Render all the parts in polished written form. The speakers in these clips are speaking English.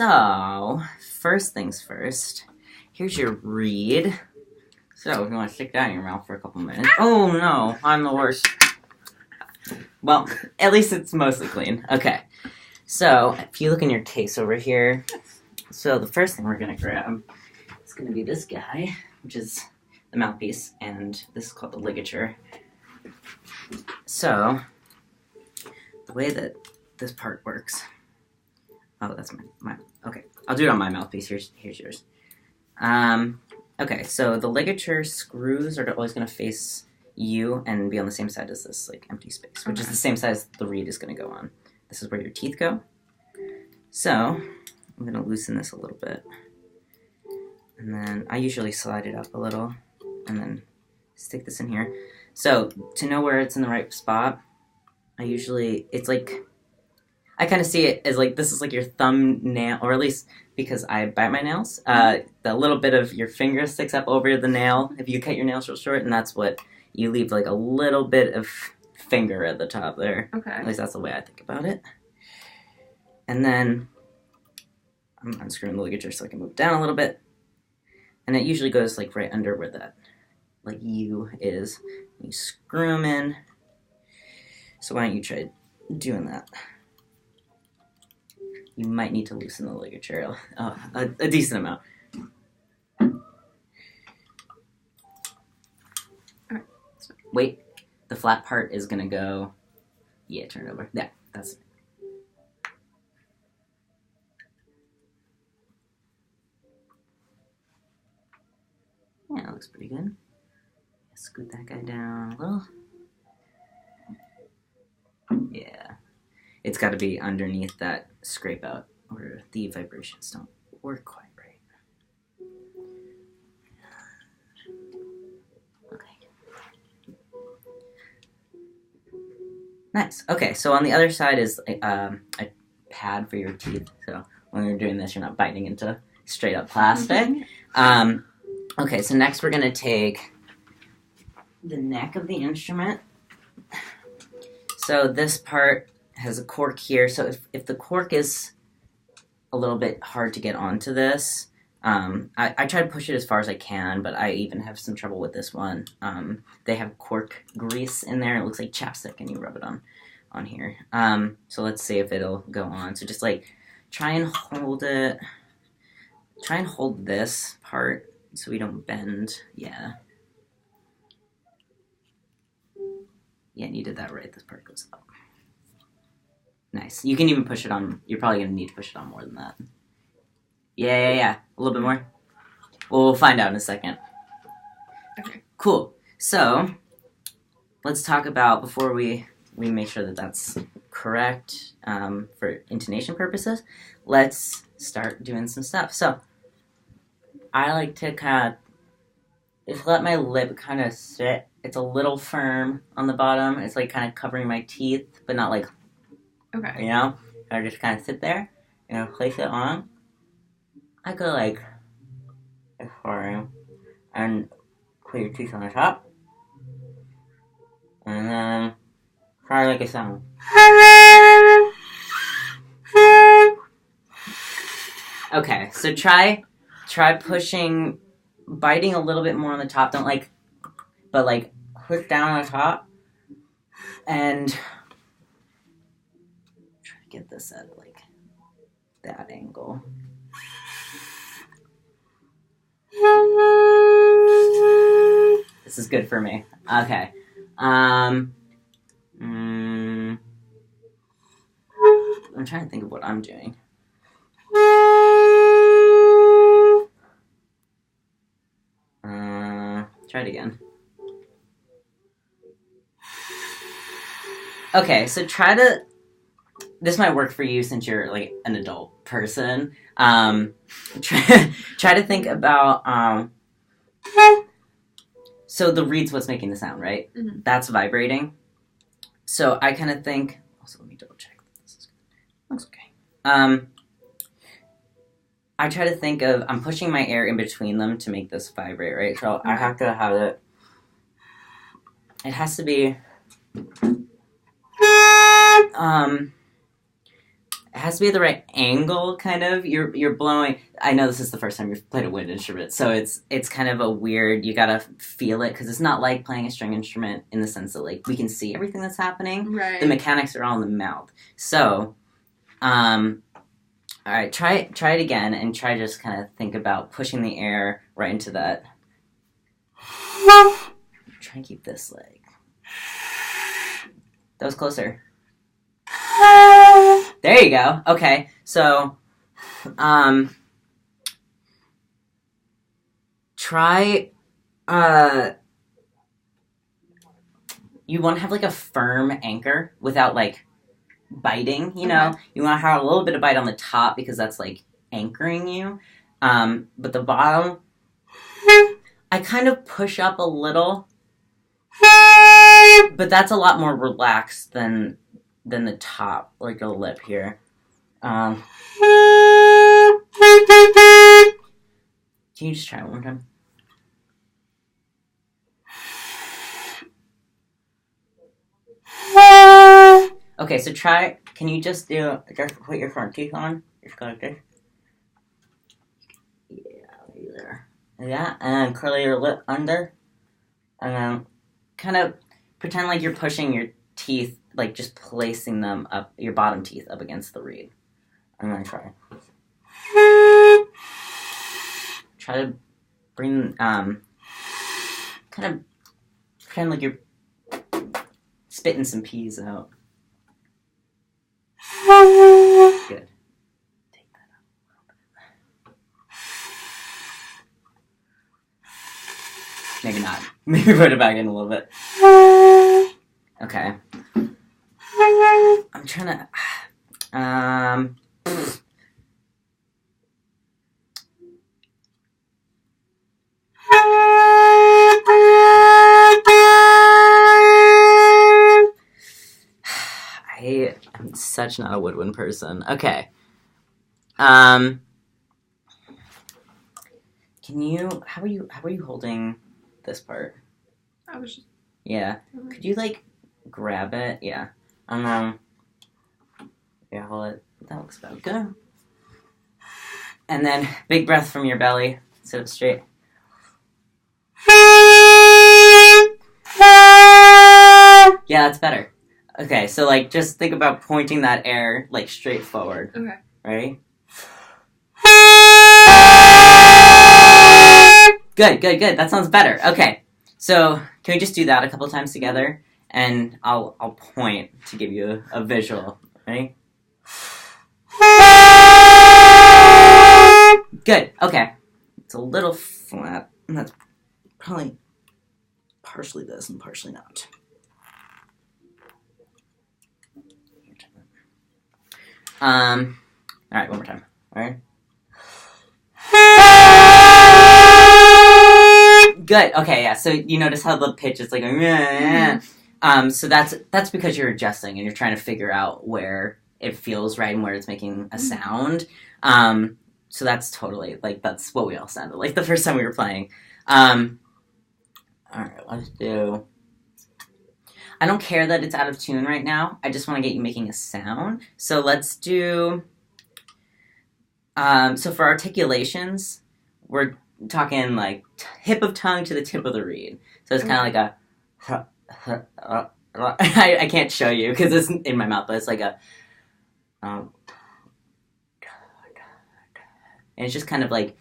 So, first things first, here's your reed. So, if you want to stick that in your mouth for a couple minutes. Oh no, I'm the worst. Well, at least it's mostly clean. Okay, so if you look in your case over here, so the first thing we're going to grab is going to be this guy, which is the mouthpiece, and this is called the ligature. So, the way that this part works. Oh, that's my okay. I'll do it on my mouthpiece. Here's yours. Okay, so the ligature screws are always going to face you and be on the same side as this like empty space, which is the same size the reed is going to go on. This is where your teeth go. So I'm going to loosen this a little bit, and then I usually slide it up a little, and then stick this in here. So to know where it's in the right spot, it's like, I kind of see it as like, this is like your thumbnail, or at least because I bite my nails, the little bit of your finger sticks up over the nail if you cut your nails real short, and that's what you leave, like a little bit of finger at the top there. Okay. At least that's the way I think about it. And then I'm unscrewing the ligature so I can move down a little bit. And it usually goes like right under where that like U is. You screw them in. So why don't you try doing that? You might need to loosen the ligature a decent amount. Alright. Wait, the flat part is gonna go. Yeah, turn it over. Yeah, that's it. Yeah, it looks pretty good. Scoot that guy down a little. Yeah. It's got to be underneath that scrape out, or the vibrations don't work quite right. Okay. Nice. Okay, so on the other side is a pad for your teeth. So when you're doing this, you're not biting into straight up plastic. Okay, so next we're going to take the neck of the instrument. So this part has a cork here, so if the cork is a little bit hard to get onto this, I try to push it as far as I can, but I even have some trouble with this one. They have cork grease in there, it looks like chapstick, and you rub it on here. So let's see if it'll go on. So just like try and hold this part so we don't bend. Yeah, and you did that right, this part goes up. Nice. You can even push it on. You're probably going to need to push it on more than that. Yeah. A little bit more. Well, we'll find out in a second. Okay. Cool. So, let's talk about, before we make sure that that's correct for intonation purposes, let's start doing some stuff. So, I like to kind of just let my lip kind of sit. It's a little firm on the bottom. It's like kind of covering my teeth, but not like, okay. you know? I just kind of sit there, place it on. I go like this for you, and put your teeth on the top, and then try to make a sound. Okay, so try biting a little bit more on the top. Don't but push down on the top, and try to get this at that angle. This is good for me. Okay. I'm trying to think of what I'm doing. Try it again. Okay, so this might work for you since you're like an adult person. Try to think about, so the reed's what's making the sound, right? Mm-hmm. That's vibrating. So I kind of think, also let me double check that this is good. Looks okay. I try to think of, I'm pushing my air in between them to make this vibrate, right? So I have to have it has to be, It has to be at the right angle, kind of. You're blowing. I know this is the first time you've played a wind instrument, so it's kind of a weird. You gotta feel it because it's not like playing a string instrument in the sense that like we can see everything that's happening. Right. The mechanics are all in the mouth. So, all right, try it again, and try to just kind of think about pushing the air right into that. Try and keep this leg. That was closer. There you go. Okay, so, try, you want to have, like, a firm anchor without, like, biting, you know? You want to have a little bit of bite on the top because that's, like, anchoring you. But the bottom, I kind of push up a little, but that's a lot more relaxed than the top, like a lip here. Can you just try it one more time? Okay, so try. Can you just put your front teeth on? Just go like this. Yeah, maybe there. Yeah, and then curl your lip under, and then kind of pretend like you're pushing your teeth, like just placing them up, your bottom teeth up against the reed. I'm gonna try. Try to bring, kind of pretend like you're spitting some peas out. Good. Take that out a little bit. Maybe not. Maybe put it back in a little bit. Okay. I'm trying to... I'm such not a woodwind person. Okay. Can you... How are you holding this part? I was just... Yeah. Could you, like, grab it? Yeah. Yeah, hold it. That looks about good. And then, big breath from your belly. Sit up straight. Yeah, that's better. Okay, so, like, just think about pointing that air, like, straight forward. Okay. Ready? Good. That sounds better. Okay, so can we just do that a couple times together? And I'll point to give you a visual. Ready? Good. Okay. It's a little flat, and that's probably partially this and partially not. All right, one more time. All right. Good. Okay, yeah. So you notice how the pitch is like, so that's because you're adjusting and you're trying to figure out where it feels right and where it's making a sound. So that's totally like that's what we all sounded like the first time we were playing. All right, let's do. I don't care that it's out of tune right now. I just want to get you making a sound. So let's do... so for articulations, we're talking like tip of tongue to the tip of the reed. So it's kind of like a... I can't show you because it's in my mouth, but it's like a... and it's just kind of like...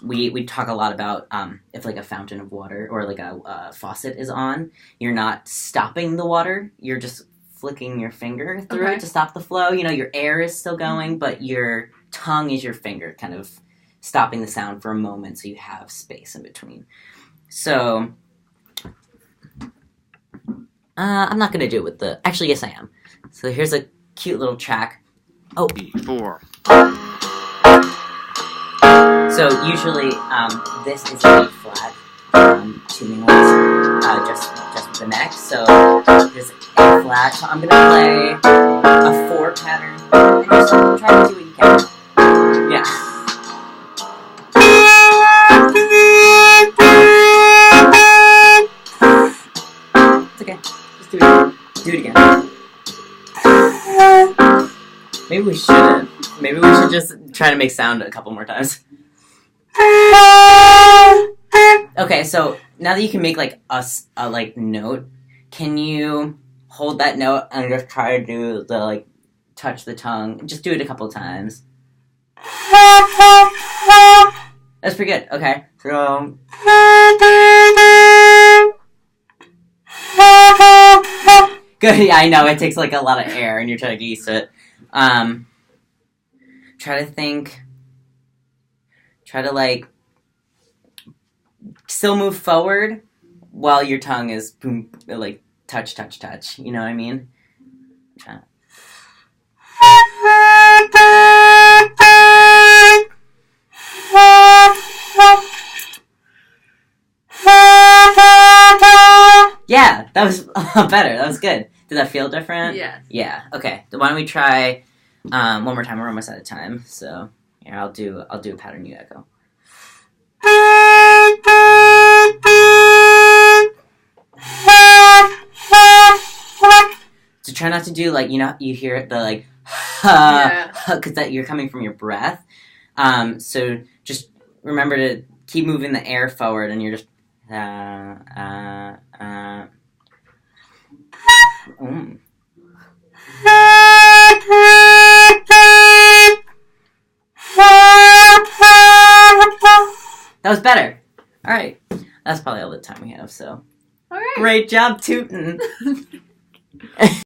We talk a lot about if like a fountain of water or like a faucet is on, you're not stopping the water, you're just flicking your finger through it to stop the flow. You know, your air is still going, but your tongue is your finger kind of stopping the sound for a moment so you have space in between. So, I'm not going to do it with the... Actually, yes, I am. So here's a cute little track. Oh. B4. So usually, this is a flat tuning wise, just with the neck. So there's A flat. So I'm gonna play a 4 pattern and just try to do what you can. Yeah. It's okay. Just do it again. Maybe we should. I'll just try to make sound a couple more times. Okay, so now that you can make like a like note, can you hold that note and just try to do the like touch the tongue? Just do it a couple times. That's pretty good. Okay, so good. Yeah, I know it takes like a lot of air, and you're trying to get used to it. Try to think. Try to like still move forward while your tongue is boom, like touch, touch, touch. You know what I mean? Yeah, that was better. That was good. Did that feel different? Yes. Yeah. Okay. Then why don't we try one more time? We're almost out of time, so here I'll do a pattern you echo. So try not to do like you hear the like because that you're coming from your breath. So just remember to keep moving the air forward, and you're just That was better. All right, that's probably all the time we have. So, all right, great job, tootin'.